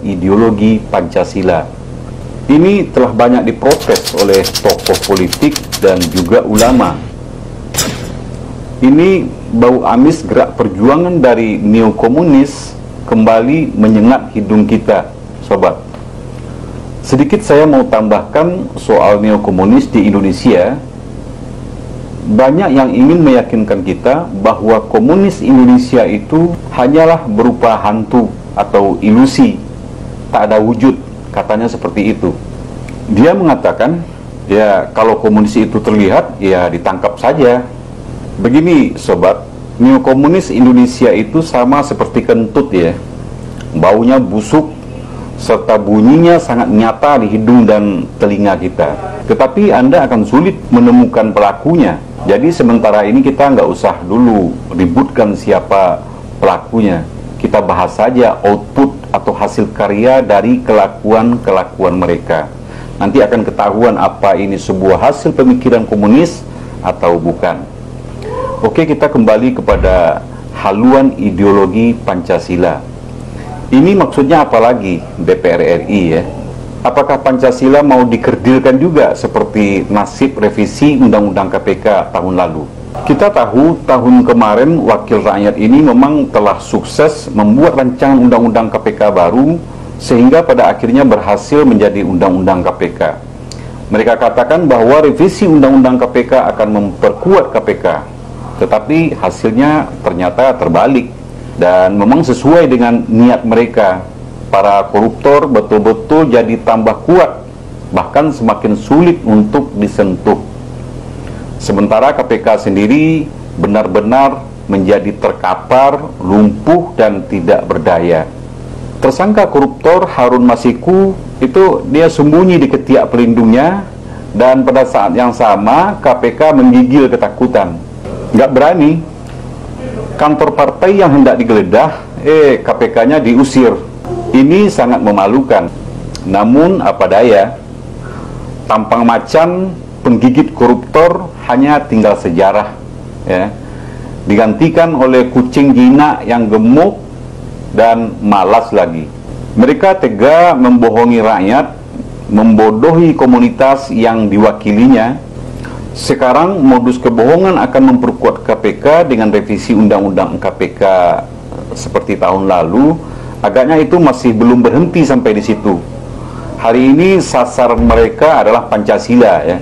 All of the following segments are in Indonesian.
ideologi Pancasila. Ini telah banyak diprotes oleh tokoh politik dan juga ulama. Ini bau amis gerak perjuangan dari neokomunis kembali menyengat hidung kita, sobat. Sedikit saya mau tambahkan soal neokomunis di Indonesia. Banyak yang ingin meyakinkan kita bahwa komunis Indonesia itu hanyalah berupa hantu atau ilusi, tak ada wujud, katanya seperti itu. Dia mengatakan, ya kalau komunis itu terlihat, ya ditangkap saja. Begini sobat, neokomunis Indonesia itu sama seperti kentut ya, baunya busuk, serta bunyinya sangat nyata di hidung dan telinga kita. Tetapi Anda akan sulit menemukan pelakunya. Jadi sementara ini kita nggak usah dulu ributkan siapa pelakunya. Kita bahas saja output atau hasil karya dari kelakuan-kelakuan mereka. Nanti akan ketahuan apa ini sebuah hasil pemikiran komunis atau bukan. Oke, kita kembali kepada haluan ideologi Pancasila. Ini maksudnya apa lagi DPR RI ya? Apakah Pancasila mau dikerdilkan juga seperti nasib revisi Undang-Undang KPK tahun lalu? Kita tahu tahun kemarin Wakil Rakyat ini memang telah sukses membuat rancangan Undang-Undang KPK baru sehingga pada akhirnya berhasil menjadi Undang-Undang KPK. Mereka katakan bahwa revisi Undang-Undang KPK akan memperkuat KPK, tetapi hasilnya ternyata terbalik dan memang sesuai dengan niat mereka. Para koruptor betul-betul jadi tambah kuat, bahkan semakin sulit untuk disentuh. Sementara KPK sendiri benar-benar menjadi terkapar, lumpuh, dan tidak berdaya. Tersangka koruptor Harun Masiku itu dia sembunyi di ketiak pelindungnya, dan pada saat yang sama KPK menggigil ketakutan. Nggak berani. Kantor partai yang hendak digeledah, KPK-nya diusir. Ini sangat memalukan. Namun apa daya, tampang macan penggigit koruptor hanya tinggal sejarah ya. Digantikan oleh kucing jinak yang gemuk dan malas lagi. Mereka tega membohongi rakyat, membodohi komunitas yang diwakilinya. Sekarang modus kebohongan akan memperkuat KPK dengan revisi Undang-Undang KPK seperti tahun lalu. Agaknya itu masih belum berhenti sampai di situ. Hari ini sasaran mereka adalah Pancasila ya.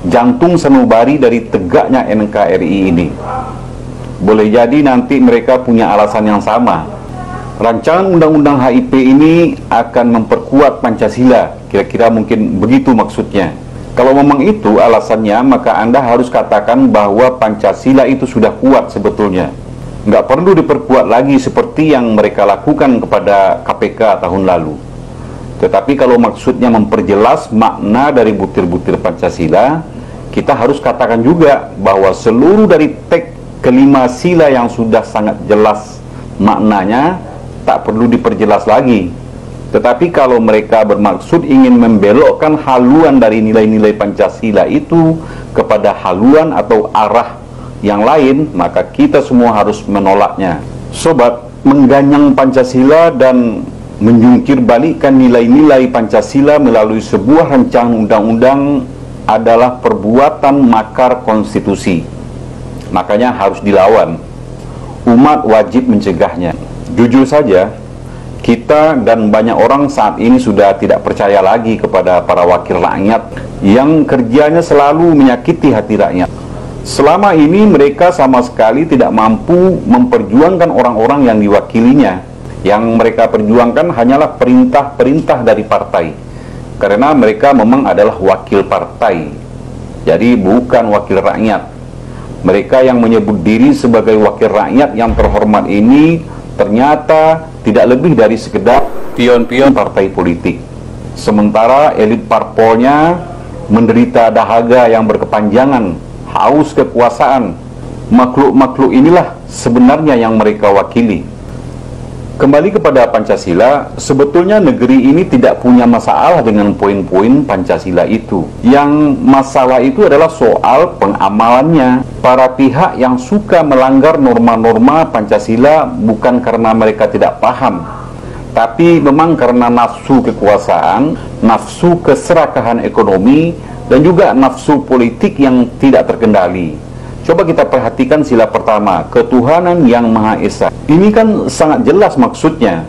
Jantung sanubari dari tegaknya NKRI ini. Boleh jadi nanti mereka punya alasan yang sama. Rancangan Undang-Undang HIP ini akan memperkuat Pancasila. Kira-kira mungkin begitu maksudnya. Kalau memang itu alasannya, maka Anda harus katakan bahwa Pancasila itu sudah kuat sebetulnya. Nggak perlu diperkuat lagi seperti yang mereka lakukan kepada KPK tahun lalu. Tetapi kalau maksudnya memperjelas makna dari butir-butir Pancasila, kita harus katakan juga bahwa seluruh dari teks kelima sila yang sudah sangat jelas maknanya tak perlu diperjelas lagi. Tetapi kalau mereka bermaksud ingin membelokkan haluan dari nilai-nilai Pancasila itu kepada haluan atau arah yang lain, maka kita semua harus menolaknya. Sobat, mengganyang Pancasila dan menjungkir balikkan nilai-nilai Pancasila melalui sebuah rancangan undang-undang adalah perbuatan makar konstitusi. Makanya harus dilawan. Umat wajib mencegahnya. Jujur saja, kita dan banyak orang saat ini sudah tidak percaya lagi kepada para wakil rakyat yang kerjanya selalu menyakiti hati rakyat. Selama ini mereka sama sekali tidak mampu memperjuangkan orang-orang yang diwakilinya. Yang mereka perjuangkan hanyalah perintah-perintah dari partai. Karena mereka memang adalah wakil partai. Jadi bukan wakil rakyat. Mereka yang menyebut diri sebagai wakil rakyat yang terhormat ini ternyata tidak lebih dari sekedar pion-pion partai politik. Sementara elit parpolnya menderita dahaga yang berkepanjangan, haus kekuasaan. Makhluk-makhluk inilah sebenarnya yang mereka wakili. Kembali kepada Pancasila, sebetulnya negeri ini tidak punya masalah dengan poin-poin Pancasila itu. Yang masalah itu adalah soal pengamalannya. Para pihak yang suka melanggar norma-norma Pancasila bukan karena mereka tidak paham, Tapi memang karena nafsu kekuasaan, nafsu keserakahan ekonomi, dan juga nafsu politik yang tidak terkendali. Coba kita perhatikan sila pertama, ketuhanan yang Maha Esa. Ini kan sangat jelas maksudnya,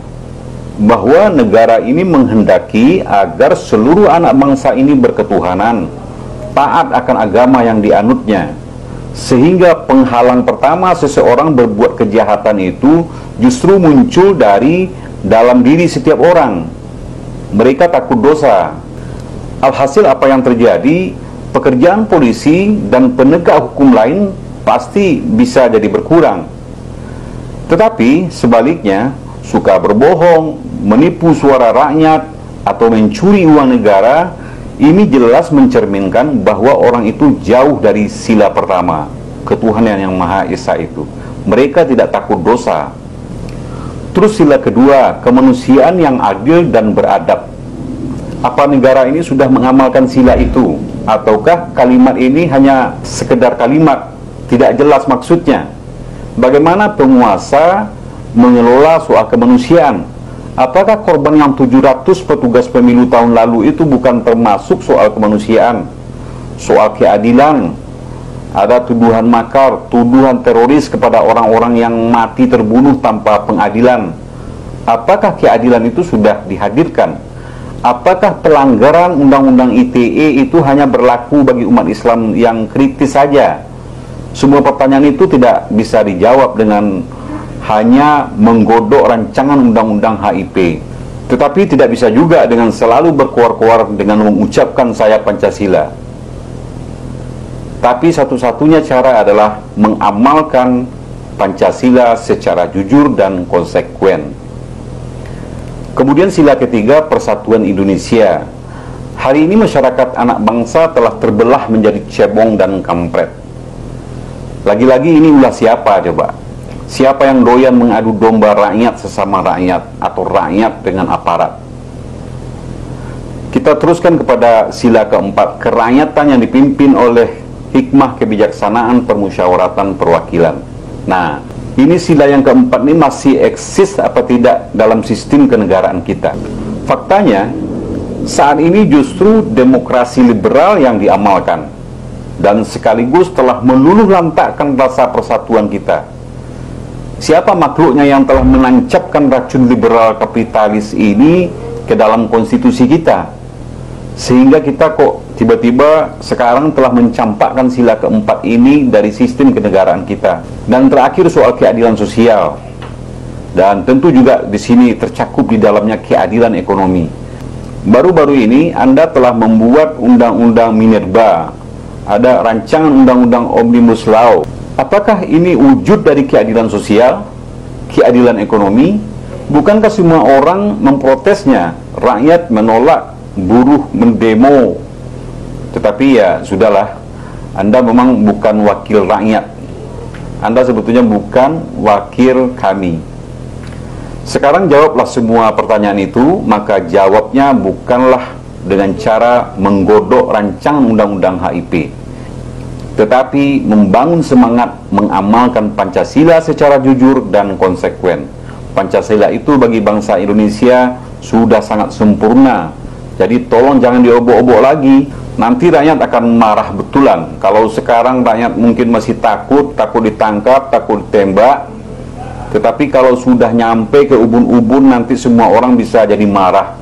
bahwa negara ini menghendaki agar seluruh anak bangsa ini berketuhanan, taat akan agama yang dianutnya. Sehingga penghalang pertama seseorang berbuat kejahatan itu justru muncul dari dalam diri setiap orang. Mereka takut dosa. Alhasil apa yang terjadi? Pekerjaan polisi dan penegak hukum lain pasti bisa jadi berkurang. Tetapi sebaliknya, suka berbohong, menipu suara rakyat, atau mencuri uang negara, ini jelas mencerminkan bahwa orang itu jauh dari sila pertama, ketuhanan yang Maha Esa itu. Mereka tidak takut dosa. Terus sila kedua, kemanusiaan yang adil dan beradab. Apa negara ini sudah mengamalkan sila itu? Ataukah kalimat ini hanya sekedar kalimat, tidak jelas maksudnya? Bagaimana penguasa mengelola soal kemanusiaan? Apakah korban yang 700 petugas pemilu tahun lalu itu bukan termasuk soal kemanusiaan, soal keadilan? Ada tuduhan makar, tuduhan teroris kepada orang-orang yang mati terbunuh tanpa pengadilan. Apakah keadilan itu sudah dihadirkan? Apakah pelanggaran Undang-Undang ITE itu hanya berlaku bagi umat Islam yang kritis saja? Semua pertanyaan itu tidak bisa dijawab dengan hanya menggodok rancangan Undang-Undang HIP. Tetapi tidak bisa juga dengan selalu berkoar-koar dengan mengucapkan saya Pancasila. Tapi satu-satunya cara adalah mengamalkan Pancasila secara jujur dan konsekuen. Kemudian sila ketiga, persatuan Indonesia. Hari ini masyarakat anak bangsa telah terbelah menjadi cebong dan kampret. Lagi-lagi ini ulah siapa coba? Siapa yang doyan mengadu domba rakyat sesama rakyat atau rakyat dengan aparat? Kita teruskan kepada sila keempat, kerakyatan yang dipimpin oleh hikmah kebijaksanaan permusyawaratan perwakilan. Nah, ini sila yang keempat ini masih eksis apa tidak dalam sistem kenegaraan kita? Faktanya, saat ini justru demokrasi liberal yang diamalkan dan sekaligus telah meluluh lantakkan rasa persatuan kita. Siapa makhluknya yang telah menancapkan racun liberal kapitalis ini ke dalam konstitusi kita? Sehingga kita kok tiba-tiba sekarang telah mencampakkan sila keempat ini dari sistem kenegaraan kita. Dan terakhir soal keadilan sosial. Dan tentu juga di sini tercakup di dalamnya keadilan ekonomi. Baru-baru ini Anda telah membuat undang-undang Minerba. Ada rancangan undang-undang Omnibus Law. Apakah ini wujud dari keadilan sosial, keadilan ekonomi? Bukankah semua orang memprotesnya? Rakyat menolak, buruh mendemo. Tetapi ya sudahlah, Anda memang bukan wakil rakyat. Anda sebetulnya bukan wakil kami. Sekarang jawablah semua pertanyaan itu. Maka jawabnya bukanlah dengan cara menggodok rancangan undang-undang HIP, tetapi membangun semangat mengamalkan Pancasila secara jujur dan konsekuen. Pancasila itu bagi bangsa Indonesia sudah sangat sempurna. Jadi tolong jangan diobok-obok lagi. Nanti rakyat akan marah betulan. Kalau sekarang rakyat mungkin masih takut ditangkap, takut ditembak. Tetapi kalau sudah nyampe ke ubun-ubun, nanti semua orang bisa jadi marah.